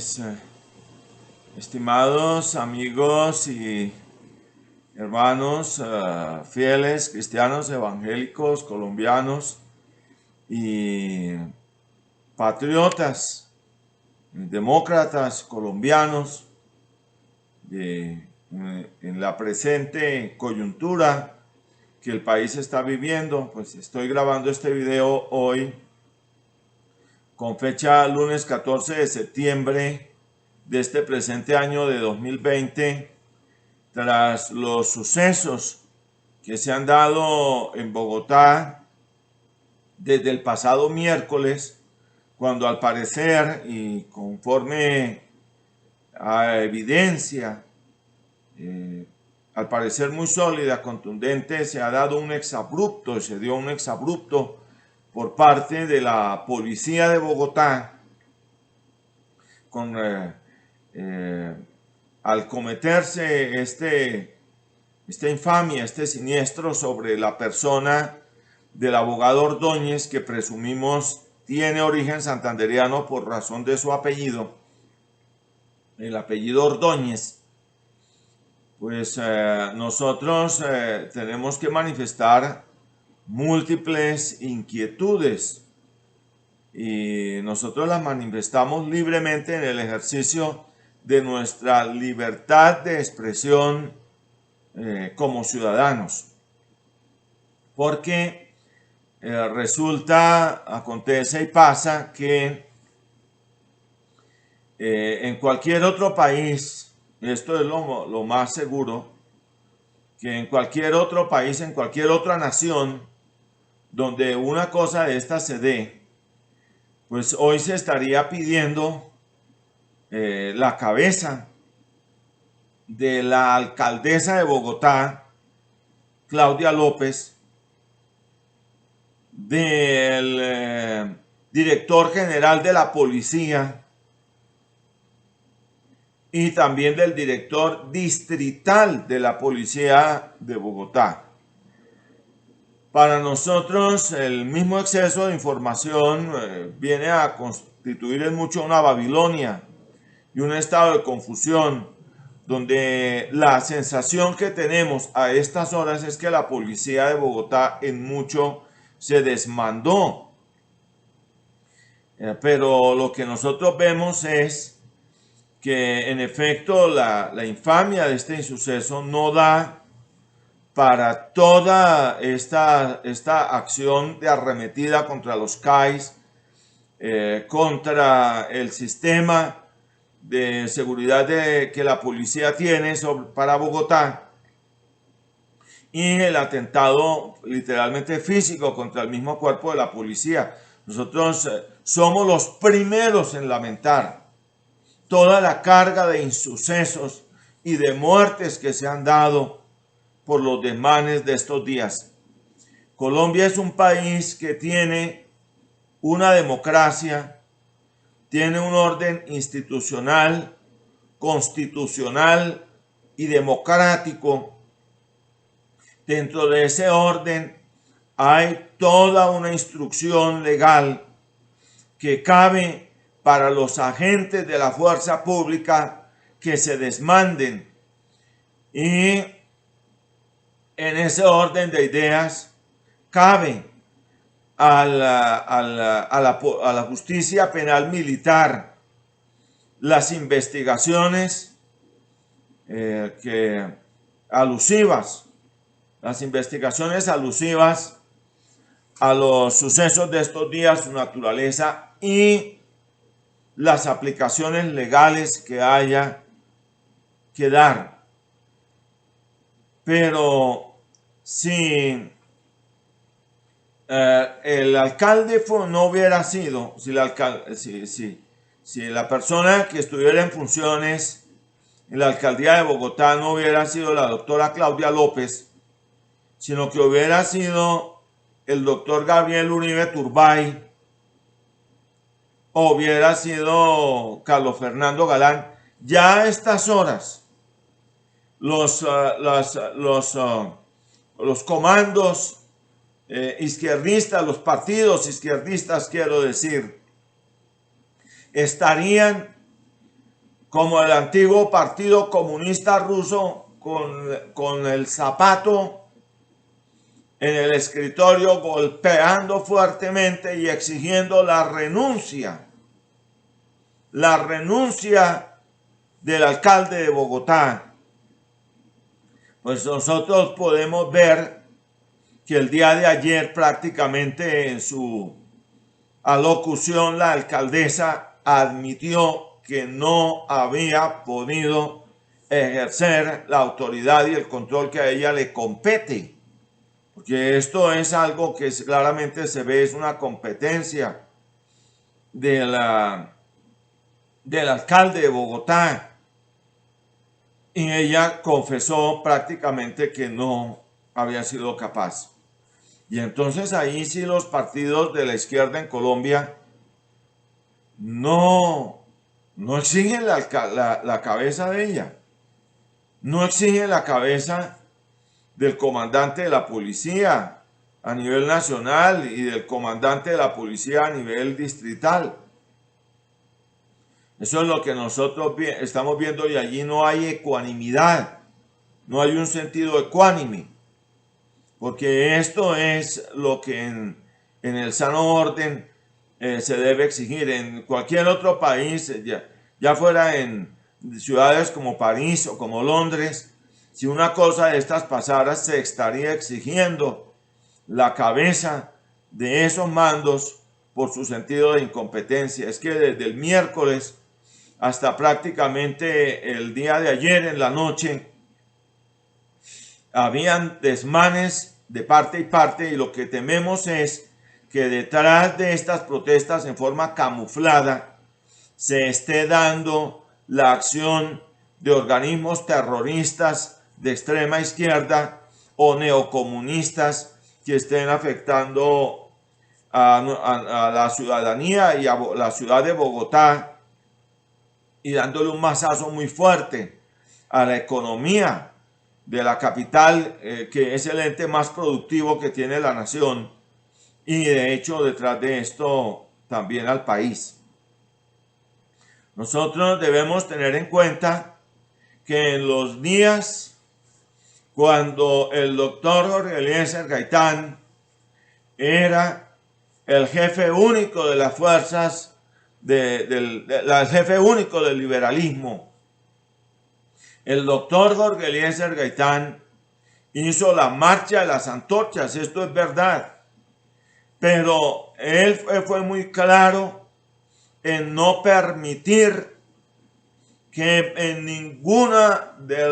Mis estimados amigos y hermanos fieles, cristianos, evangélicos, colombianos y patriotas, demócratas colombianos, en la presente coyuntura que el país está viviendo, pues estoy grabando este video hoy con fecha lunes 14 de septiembre de este presente año de 2020, tras los sucesos que se han dado en Bogotá desde el pasado miércoles, cuando al parecer y conforme a evidencia, al parecer muy sólida, contundente, se dio un exabrupto por parte de la policía de Bogotá al cometerse esta infamia, este siniestro sobre la persona del abogado Ordóñez, que presumimos tiene origen santandereano por razón de su apellido, el apellido Ordóñez. Pues nosotros tenemos que manifestar múltiples inquietudes y nosotros las manifestamos libremente en el ejercicio de nuestra libertad de expresión como ciudadanos, porque acontece y pasa que en cualquier otro país, esto es lo más seguro, que en cualquier otro país, en cualquier otra nación donde una cosa de esta se dé, pues hoy se estaría pidiendo la cabeza de la alcaldesa de Bogotá, Claudia López, del director general de la policía y también del director distrital de la policía de Bogotá. Para nosotros el mismo exceso de información viene a constituir en mucho una Babilonia y un estado de confusión, donde la sensación que tenemos a estas horas es que la policía de Bogotá en mucho se desmandó. Pero lo que nosotros vemos es que en efecto la infamia de este insuceso no da para toda esta acción de arremetida contra los CAIs, contra el sistema de seguridad que la policía tiene para Bogotá, y el atentado literalmente físico contra el mismo cuerpo de la policía. Nosotros somos los primeros en lamentar toda la carga de insucesos y de muertes que se han dado por los desmanes de estos días. Colombia es un país que tiene una democracia, tiene un orden institucional, constitucional y democrático. Dentro de ese orden hay toda una instrucción legal que cabe para los agentes de la fuerza pública que se desmanden, y en ese orden de ideas cabe a la justicia penal militar las investigaciones alusivas a los sucesos de estos días, su naturaleza y las aplicaciones legales que haya que dar. Pero si el alcalde no hubiera sido, si la persona que estuviera en funciones en la alcaldía de Bogotá no hubiera sido la doctora Claudia López, sino que hubiera sido el doctor Gabriel Uribe Turbay, o hubiera sido Carlos Fernando Galán, ya a estas horas los comandos izquierdistas, los partidos izquierdistas, quiero decir, estarían como el antiguo Partido Comunista Ruso con el zapato en el escritorio, golpeando fuertemente y exigiendo la renuncia del alcalde de Bogotá. Pues nosotros podemos ver que el día de ayer prácticamente en su alocución la alcaldesa admitió que no había podido ejercer la autoridad y el control que a ella le compete, porque esto es algo que claramente se ve, es una competencia del alcalde de Bogotá, y ella confesó prácticamente que no había sido capaz. Y entonces ahí sí los partidos de la izquierda en Colombia no exigen la cabeza de ella, no exigen la cabeza del comandante de la policía a nivel nacional y del comandante de la policía a nivel distrital. Eso es lo que nosotros estamos viendo, y allí no hay ecuanimidad, no hay un sentido ecuánime, porque esto es lo que en el sano orden se debe exigir. En cualquier otro país, ya fuera en ciudades como París o como Londres, si una cosa de estas pasara, se estaría exigiendo la cabeza de esos mandos por su sentido de incompetencia. Es que desde el miércoles hasta prácticamente el día de ayer en la noche habían desmanes de parte y parte, y lo que tememos es que detrás de estas protestas en forma camuflada se esté dando la acción de organismos terroristas de extrema izquierda o neocomunistas que estén afectando a la ciudadanía y a la ciudad de Bogotá, y dándole un mazazo muy fuerte a la economía de la capital, que es el ente más productivo que tiene la nación, y de hecho detrás de esto también al país. Nosotros debemos tener en cuenta que en los días cuando el doctor Jorge Eliezer Gaitán era el jefe único de las fuerzas el jefe único del liberalismo, el doctor Jorge Eliezer Gaitán hizo la marcha de las antorchas, esto es verdad, pero él fue muy claro en no permitir que en ninguna de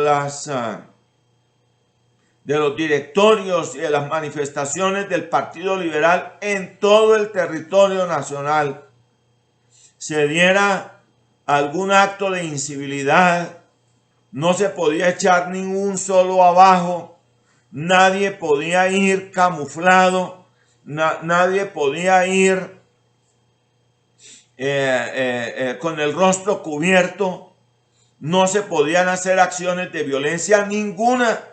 los directorios y de las manifestaciones del Partido Liberal en todo el territorio nacional se diera algún acto de incivilidad. No se podía echar ningún solo abajo, nadie podía ir camuflado, nadie podía ir con el rostro cubierto, no se podían hacer acciones de violencia ninguna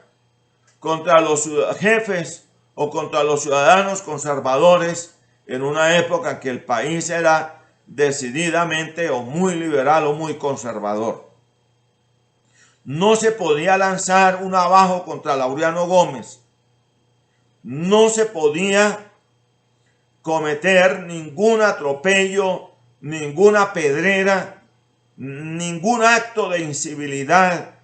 contra los jefes o contra los ciudadanos conservadores en una época en que el país era decididamente o muy liberal o muy conservador. No se podía lanzar un abajo contra Laureano Gómez, no se podía cometer ningún atropello, ninguna pedrera, ningún acto de incivilidad,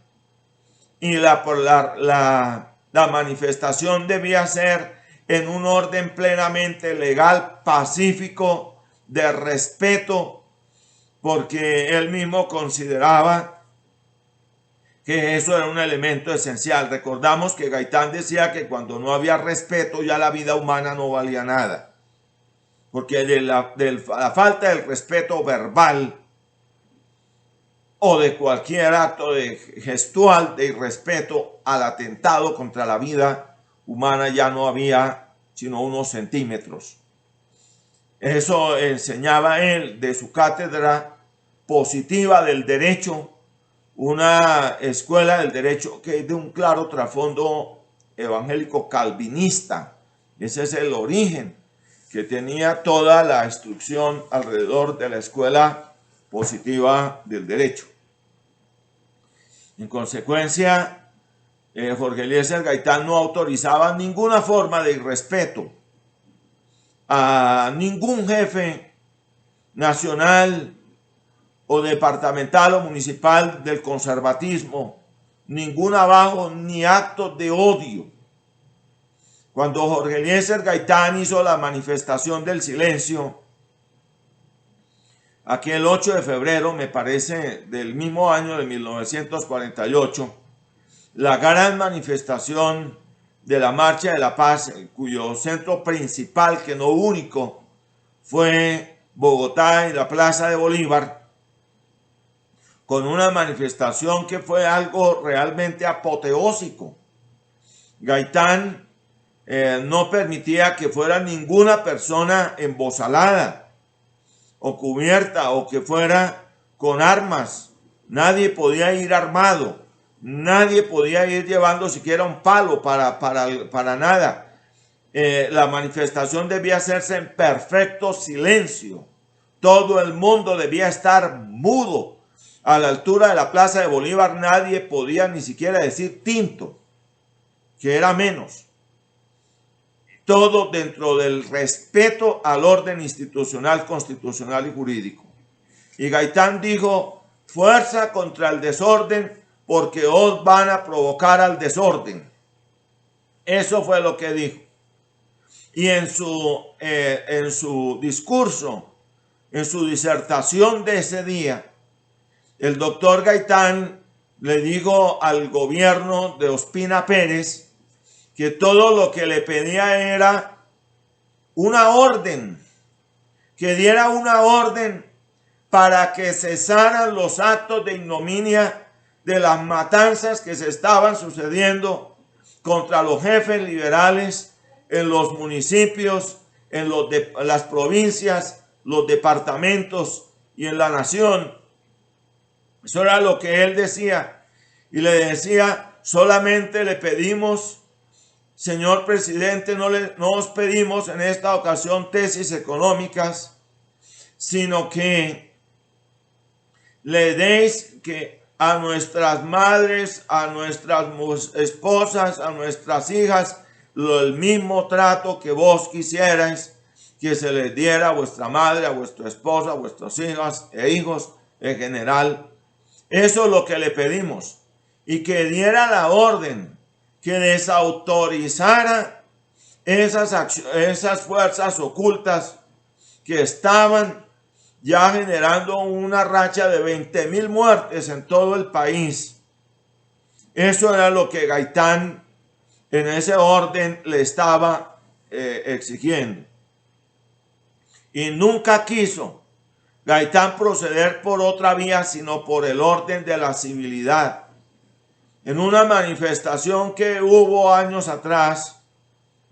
y la manifestación debía ser en un orden plenamente legal, pacífico, de respeto, porque él mismo consideraba que eso era un elemento esencial. Recordamos que Gaitán decía que cuando no había respeto ya la vida humana no valía nada, porque de la falta del respeto verbal o de cualquier acto gestual de irrespeto al atentado contra la vida humana ya no había sino unos centímetros. Eso enseñaba él de su cátedra positiva del derecho, una escuela del derecho que es de un claro trasfondo evangélico calvinista. Ese es el origen que tenía toda la instrucción alrededor de la escuela positiva del derecho. En consecuencia, Jorge Eliezer Gaitán no autorizaba ninguna forma de irrespeto a ningún jefe nacional o departamental o municipal del conservatismo, ningún abajo ni acto de odio. Cuando Jorge Eliezer Gaitán hizo la manifestación del silencio, aquel 8 de febrero, me parece, del mismo año de 1948, la gran manifestación de la Marcha de la Paz, cuyo centro principal, que no único, fue Bogotá y la Plaza de Bolívar, con una manifestación que fue algo realmente apoteósico. Gaitán no permitía que fuera ninguna persona embozalada o cubierta o que fuera con armas. Nadie podía ir armado, nadie podía ir llevando siquiera un palo para nada. La manifestación debía hacerse en perfecto silencio. Todo el mundo debía estar mudo. A la altura de la Plaza de Bolívar nadie podía ni siquiera decir tinto, que era menos. Todo dentro del respeto al orden institucional, constitucional y jurídico. Y Gaitán dijo: fuerza contra el desorden, porque os van a provocar al desorden. Eso fue lo que dijo. Y en su discurso, en su disertación de ese día, el doctor Gaitán le dijo al gobierno de Ospina Pérez que todo lo que le pedía era una orden, que diera una orden para que cesaran los actos de ignominia de las matanzas que se estaban sucediendo contra los jefes liberales en los municipios, en las provincias, los departamentos y en la nación. Eso era lo que él decía. Y le decía: solamente le pedimos, señor presidente, no os pedimos en esta ocasión tesis económicas, sino que le deis que a nuestras madres, a nuestras esposas, a nuestras hijas, el mismo trato que vos quisierais que se les diera a vuestra madre, a vuestra esposa, a vuestras hijas e hijos en general. Eso es lo que le pedimos. Y que diera la orden que desautorizara esas fuerzas ocultas que estaban ya generando una racha de 20.000 muertes en todo el país. Eso era lo que Gaitán en ese orden le estaba exigiendo. Y nunca quiso Gaitán proceder por otra vía, sino por el orden de la civilidad. En una manifestación que hubo años atrás,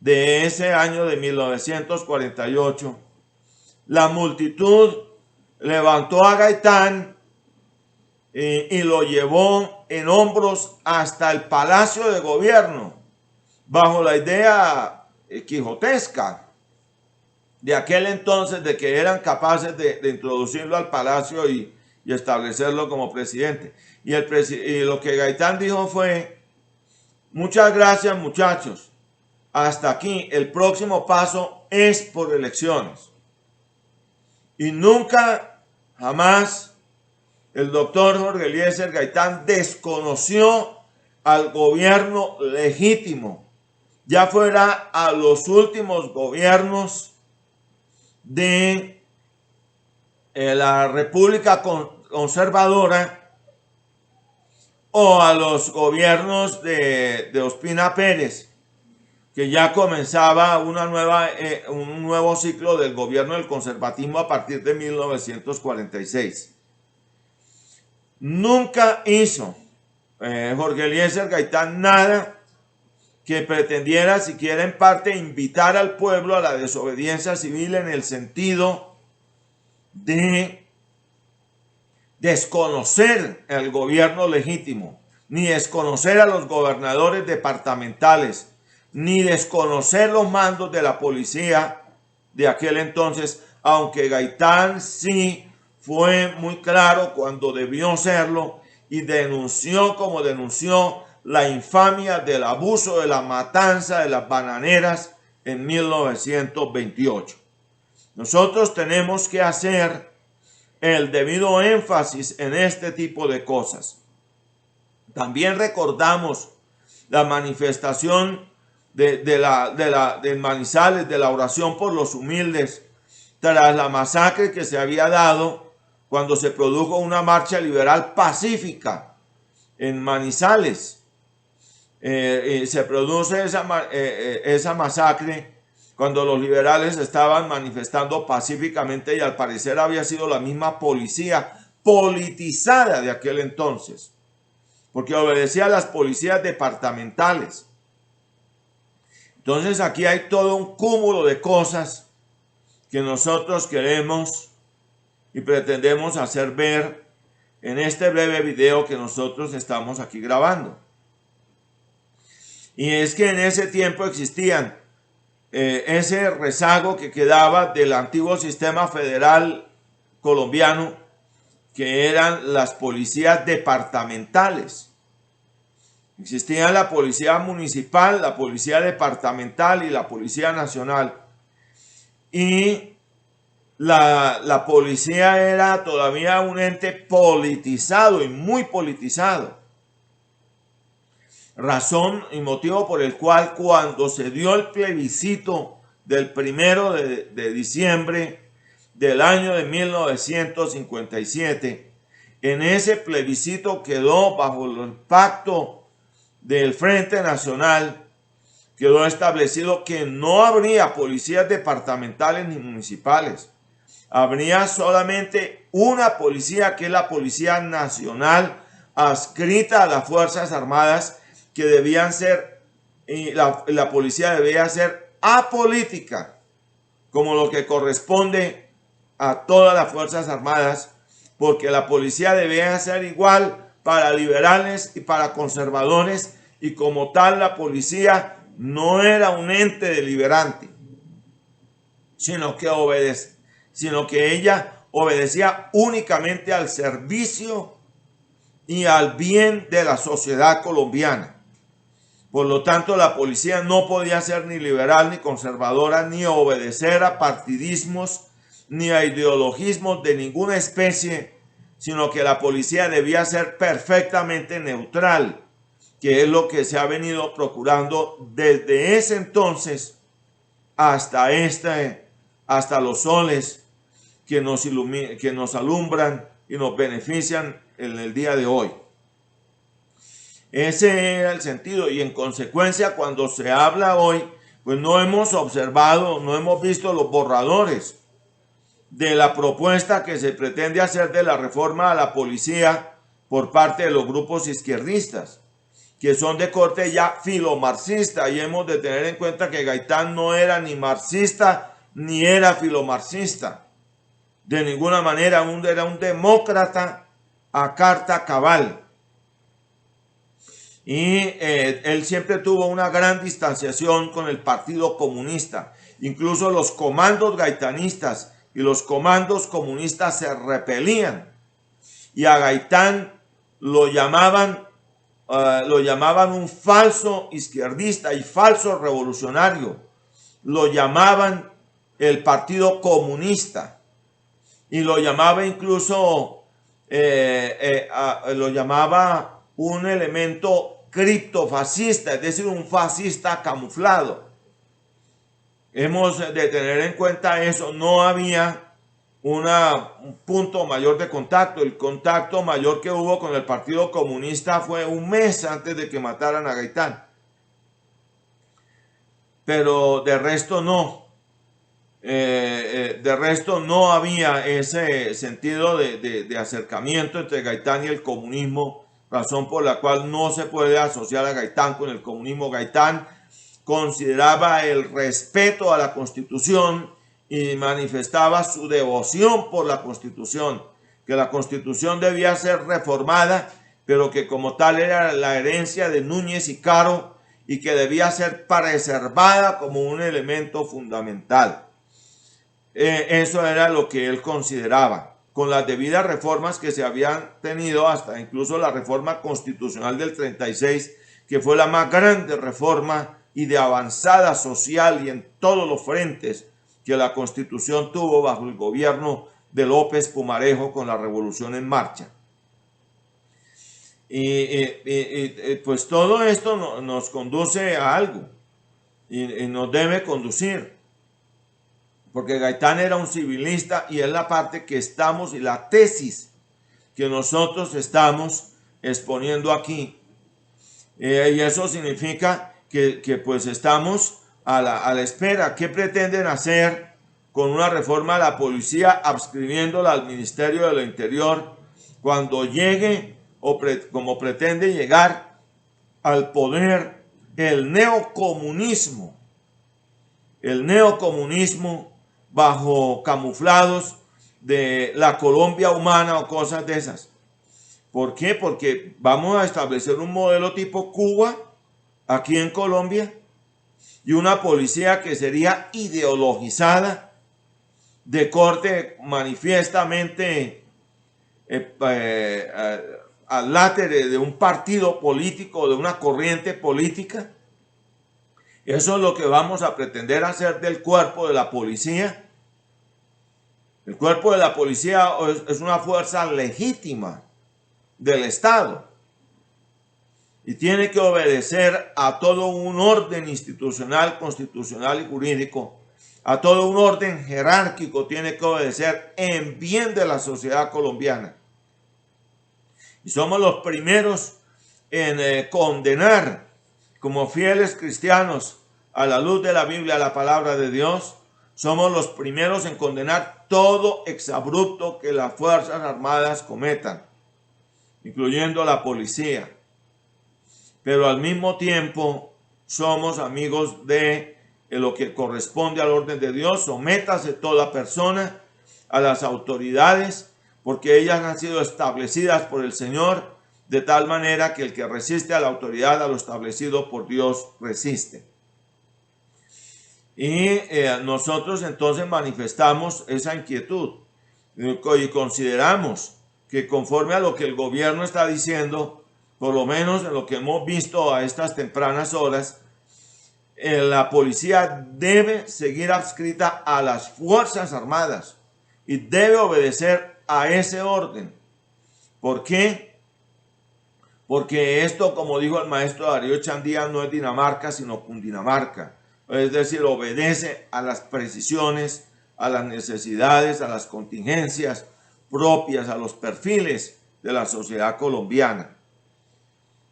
de ese año de 1948, la multitud levantó a Gaitán y lo llevó en hombros hasta el Palacio de Gobierno, bajo la idea quijotesca de aquel entonces de que eran capaces de introducirlo al palacio y establecerlo como presidente. Y lo que Gaitán dijo fue: muchas gracias, muchachos, hasta aquí, el próximo paso es por elecciones. Y nunca, jamás, el doctor Jorge Eliezer Gaitán desconoció al gobierno legítimo, ya fuera a los últimos gobiernos de la República Conservadora o a los gobiernos de Ospina Pérez, que ya comenzaba un nuevo ciclo del gobierno del conservatismo a partir de 1946. Nunca hizo Jorge Eliezer Gaitán nada que pretendiera siquiera en parte invitar al pueblo a la desobediencia civil, en el sentido de desconocer el gobierno legítimo, ni desconocer a los gobernadores departamentales, ni desconocer los mandos de la policía de aquel entonces, aunque Gaitán sí fue muy claro cuando debió serlo y denunció como denunció la infamia del abuso, de la matanza de las bananeras en 1928. Nosotros tenemos que hacer el debido énfasis en este tipo de cosas. También recordamos la manifestación de Manizales, de la oración por los humildes, tras la masacre que se había dado cuando se produjo una marcha liberal pacífica en Manizales. Se produce esa masacre cuando los liberales estaban manifestando pacíficamente y al parecer había sido la misma policía politizada de aquel entonces, porque obedecía a las policías departamentales. Entonces aquí hay todo un cúmulo de cosas que nosotros queremos y pretendemos hacer ver en este breve video que nosotros estamos aquí grabando. Y es que en ese tiempo existían ese rezago que quedaba del antiguo sistema federal colombiano, que eran las policías departamentales. Existía la policía municipal, la policía departamental y la policía nacional. Y la policía era todavía un ente politizado y muy politizado. Razón y motivo por el cual cuando se dio el plebiscito del 1 de diciembre del año de 1957, en ese plebiscito quedó bajo el pacto del Frente Nacional, quedó establecido que no habría policías departamentales ni municipales. Habría solamente una policía, que es la Policía Nacional, adscrita a las Fuerzas Armadas, que debían ser, y la policía debía ser apolítica, como lo que corresponde a todas las Fuerzas Armadas, porque la policía debía ser igual para liberales y para conservadores, y como tal la policía no era un ente deliberante, sino que ella obedecía únicamente al servicio y al bien de la sociedad colombiana. Por lo tanto, la policía no podía ser ni liberal ni conservadora, ni obedecer a partidismos ni a ideologismos de ninguna especie, sino que la policía debía ser perfectamente neutral, que es lo que se ha venido procurando desde ese entonces hasta los soles que nos alumbran y nos benefician en el día de hoy. Ese era el sentido, y en consecuencia cuando se habla hoy, pues no hemos observado, no hemos visto los borradores de la propuesta que se pretende hacer de la reforma a la policía por parte de los grupos izquierdistas, que son de corte ya filomarxista, y hemos de tener en cuenta que Gaitán no era ni marxista ni era filomarxista. De ninguna manera, era un demócrata a carta cabal. Y él siempre tuvo una gran distanciación con el Partido Comunista. Incluso los comandos gaitanistas y los comandos comunistas se repelían. Y a Gaitán lo llamaban un falso izquierdista y falso revolucionario. Lo llamaban el Partido Comunista. Y lo llamaba incluso, lo llamaba un elemento criptofascista, es decir, un fascista camuflado. Hemos de tener en cuenta eso. No había un punto mayor de contacto. El contacto mayor que hubo con el Partido Comunista fue un mes antes de que mataran a Gaitán. Pero de resto no. De resto no había ese sentido de acercamiento entre Gaitán y el comunismo, razón por la cual no se puede asociar a Gaitán con el comunismo. Gaitán consideraba el respeto a la Constitución y manifestaba su devoción por la Constitución, que la Constitución debía ser reformada, pero que como tal era la herencia de Núñez y Caro y que debía ser preservada como un elemento fundamental. Eso era lo que él consideraba con las debidas reformas que se habían tenido, hasta incluso la reforma constitucional del 36, que fue la más grande reforma y de avanzada social y en todos los frentes que la Constitución tuvo bajo el gobierno de López Pumarejo con la revolución en marcha. Pues todo esto nos conduce a algo y nos debe conducir, porque Gaitán era un civilista y es la parte que estamos y la tesis que nosotros estamos exponiendo aquí. Y eso significa que pues estamos a la espera. ¿Qué pretenden hacer con una reforma a la policía adscribiéndola al Ministerio de lo Interior cuando llegue como pretende llegar al poder el neocomunismo? El neocomunismo bajo camuflados de la Colombia humana o cosas de esas. ¿Por qué? Porque vamos a establecer un modelo tipo Cuba aquí en Colombia y una policía que sería ideologizada de corte manifiestamente al látere de un partido político, de una corriente política. Eso es lo que vamos a pretender hacer del cuerpo de la policía. El cuerpo de la policía es una fuerza legítima del Estado y tiene que obedecer a todo un orden institucional, constitucional y jurídico, a todo un orden jerárquico, tiene que obedecer en bien de la sociedad colombiana. Y somos los primeros en condenar como fieles cristianos a la luz de la Biblia, a la palabra de Dios. Somos los primeros en condenar todo exabrupto que las Fuerzas Armadas cometan, incluyendo la policía. Pero al mismo tiempo somos amigos de lo que corresponde al orden de Dios. Sométase toda persona a las autoridades, porque ellas han sido establecidas por el Señor, de tal manera que el que resiste a la autoridad, a lo establecido por Dios, resiste. Y nosotros entonces manifestamos esa inquietud y consideramos que conforme a lo que el gobierno está diciendo, por lo menos en lo que hemos visto a estas tempranas horas, la policía debe seguir adscrita a las Fuerzas Armadas y debe obedecer a ese orden. ¿Por qué? Porque esto, como dijo el maestro Darío Chandía, no es Dinamarca, sino Cundinamarca. Es decir, obedece a las precisiones, a las necesidades, a las contingencias propias, a los perfiles de la sociedad colombiana.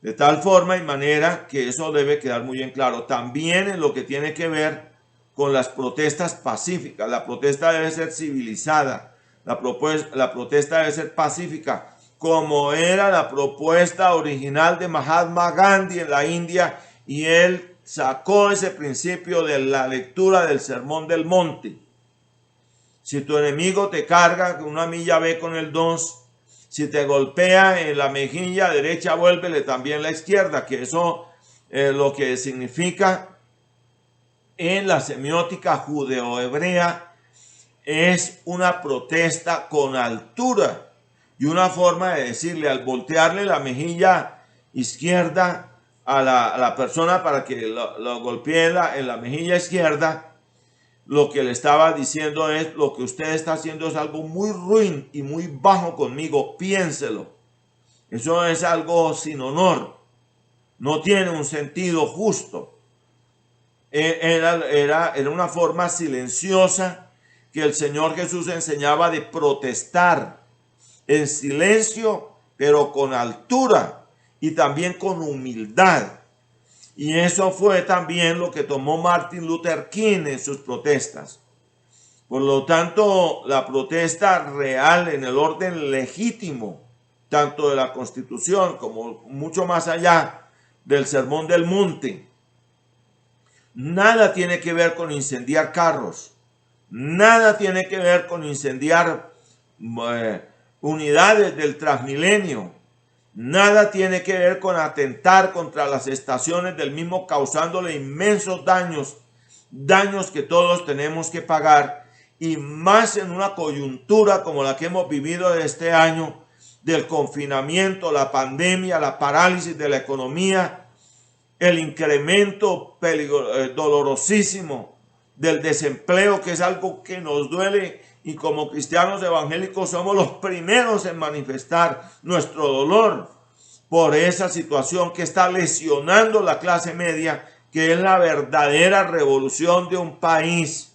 De tal forma y manera que eso debe quedar muy en claro. También en lo que tiene que ver con las protestas pacíficas. La protesta debe ser civilizada. La protesta debe ser pacífica, como era la propuesta original de Mahatma Gandhi en la India, y él sacó ese principio de la lectura del Sermón del Monte. Si tu enemigo te carga una milla, ve con el 2. Si te golpea en la mejilla derecha, vuélvele también la izquierda, que eso lo que significa en la semiótica judeo-hebrea es una protesta con altura y una forma de decirle, al voltearle la mejilla izquierda a la persona para que lo golpee en la mejilla izquierda, lo que le estaba diciendo es: lo que usted está haciendo es algo muy ruin y muy bajo conmigo, piénselo. Eso es algo sin honor, no tiene un sentido justo. Era una forma silenciosa que el Señor Jesús enseñaba de protestar en silencio, pero con altura y también con humildad. Y eso fue también lo que tomó Martin Luther King en sus protestas. Por lo tanto, la protesta real en el orden legítimo, tanto de la Constitución como mucho más allá del Sermón del Monte, nada tiene que ver con incendiar carros, nada tiene que ver con incendiar unidades del Transmilenio, nada tiene que ver con atentar contra las estaciones del mismo, causándole inmensos daños que todos tenemos que pagar, y más en una coyuntura como la que hemos vivido este año, del confinamiento, la pandemia, la parálisis de la economía, el incremento dolorosísimo del desempleo, que es algo que nos duele, y como cristianos evangélicos somos los primeros en manifestar nuestro dolor por esa situación que está lesionando la clase media, que es la verdadera revolución de un país,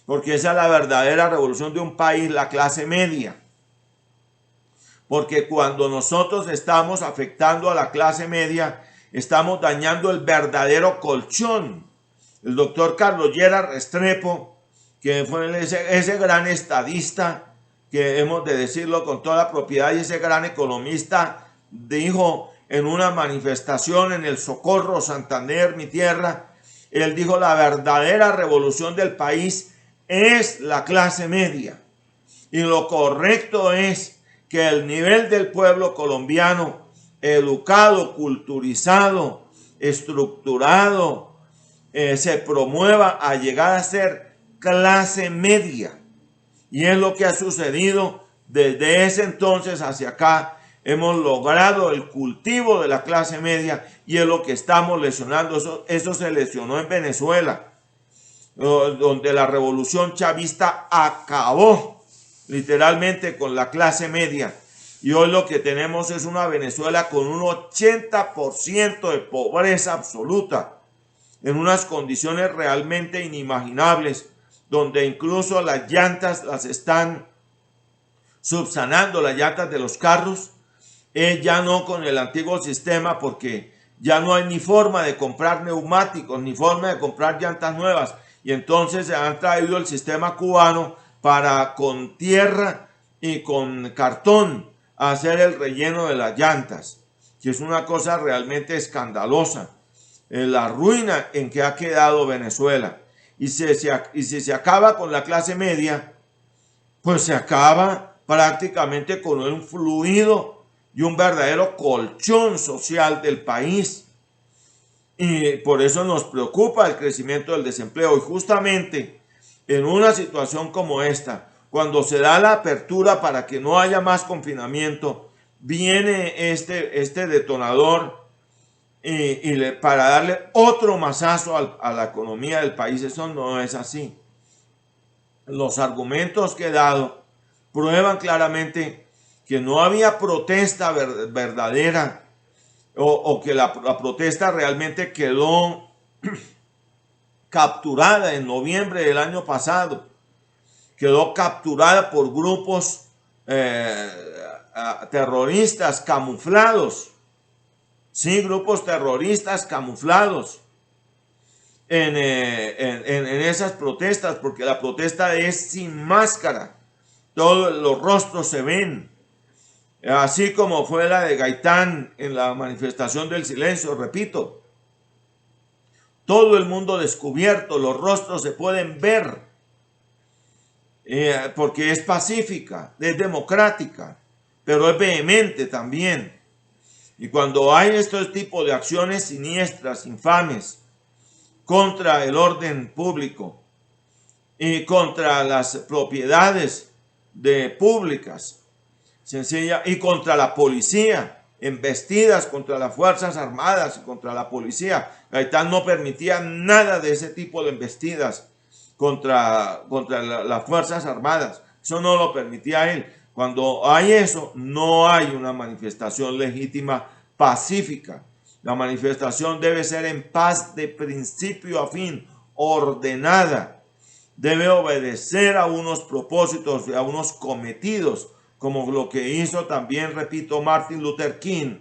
porque esa es la verdadera revolución de un país, la clase media. Porque cuando nosotros estamos afectando a la clase media, estamos dañando el verdadero colchón. El doctor Carlos Lleras Restrepo, que fue ese gran estadista, que hemos de decirlo con toda propiedad, y ese gran economista, dijo en una manifestación en el Socorro, Santander, mi tierra, él dijo: la verdadera revolución del país es la clase media. Y lo correcto es que el nivel del pueblo colombiano, educado, culturizado, estructurado, se promueva a llegar a ser clase media. Y es lo que ha sucedido desde ese entonces hacia acá. Hemos logrado el cultivo de la clase media y es lo que estamos lesionando. Eso se lesionó en Venezuela, donde la revolución chavista acabó literalmente con la clase media. Y hoy lo que tenemos es una Venezuela con un 80% de pobreza absoluta, en unas condiciones realmente inimaginables, donde incluso las llantas las están subsanando, las llantas de los carros, ya no con el antiguo sistema, porque ya no hay ni forma de comprar neumáticos, ni forma de comprar llantas nuevas, y entonces se han traído el sistema cubano para con tierra y con cartón hacer el relleno de las llantas, que es una cosa realmente escandalosa. La ruina en que ha quedado Venezuela. Y si se acaba con la clase media, pues se acaba prácticamente con un fluido y un verdadero colchón social del país. Y por eso nos preocupa el crecimiento del desempleo. Y justamente en una situación como esta, cuando se da la apertura para que no haya más confinamiento, viene este detonador para darle otro mazazo a la economía del país. Eso no es así. Los argumentos que he dado prueban claramente que no había protesta verdadera, o que la protesta realmente quedó capturada en noviembre del año pasado. Quedó capturada por grupos terroristas camuflados. Sí, grupos terroristas camuflados en esas protestas, porque la protesta es sin máscara. Todos los rostros se ven. Así como fue la de Gaitán en la manifestación del silencio, repito. Todo el mundo descubierto, los rostros se pueden ver. Porque es pacífica, es democrática, pero es vehemente también. Y cuando hay estos tipos de acciones siniestras, infames, contra el orden público y contra las propiedades públicas, sencilla, y contra la policía, embestidas contra las Fuerzas Armadas y contra la policía. Gaitán no permitía nada de ese tipo de embestidas contra las Fuerzas Armadas. Eso no lo permitía él. Cuando hay eso, no hay una manifestación legítima pacífica. La manifestación debe ser en paz de principio a fin, ordenada. Debe obedecer a unos propósitos, a unos cometidos, como lo que hizo también, repito, Martin Luther King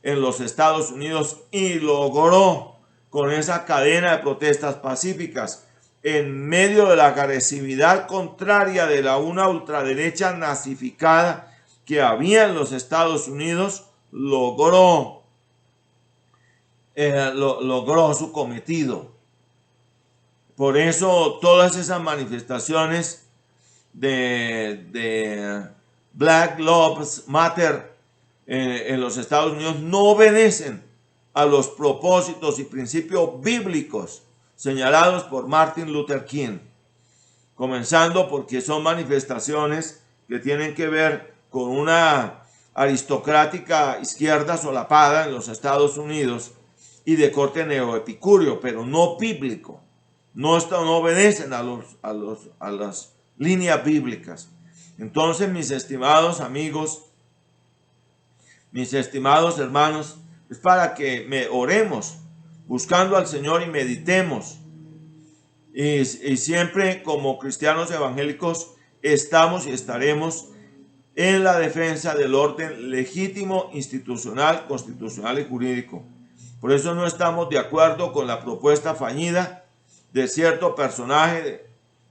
en los Estados Unidos, y logró con esa cadena de protestas pacíficas, en medio de la agresividad contraria de una ultraderecha nazificada que había en los Estados Unidos, logró su cometido. Por eso todas esas manifestaciones de Black Lives Matter en los Estados Unidos no obedecen a los propósitos y principios bíblicos señalados por Martin Luther King. comenzando porque son manifestaciones que tienen que ver con una aristocrática izquierda solapada en los Estados Unidos y de corte neoepicúreo, pero no bíblico. No obedecen a las líneas bíblicas. Entonces, mis estimados amigos, mis estimados hermanos, es para que oremos buscando al Señor y meditemos. Y siempre como cristianos evangélicos estamos y estaremos en la defensa del orden legítimo, institucional, constitucional y jurídico. Por eso no estamos de acuerdo con la propuesta fallida de cierto personaje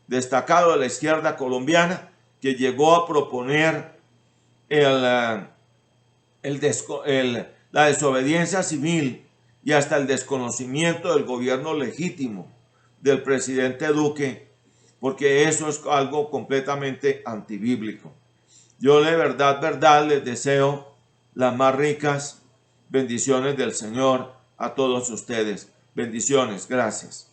destacado de la izquierda colombiana que llegó a proponer la desobediencia civil y hasta el desconocimiento del gobierno legítimo del presidente Duque, porque eso es algo completamente antibíblico. Yo de verdad les deseo las más ricas bendiciones del Señor a todos ustedes. Bendiciones, gracias.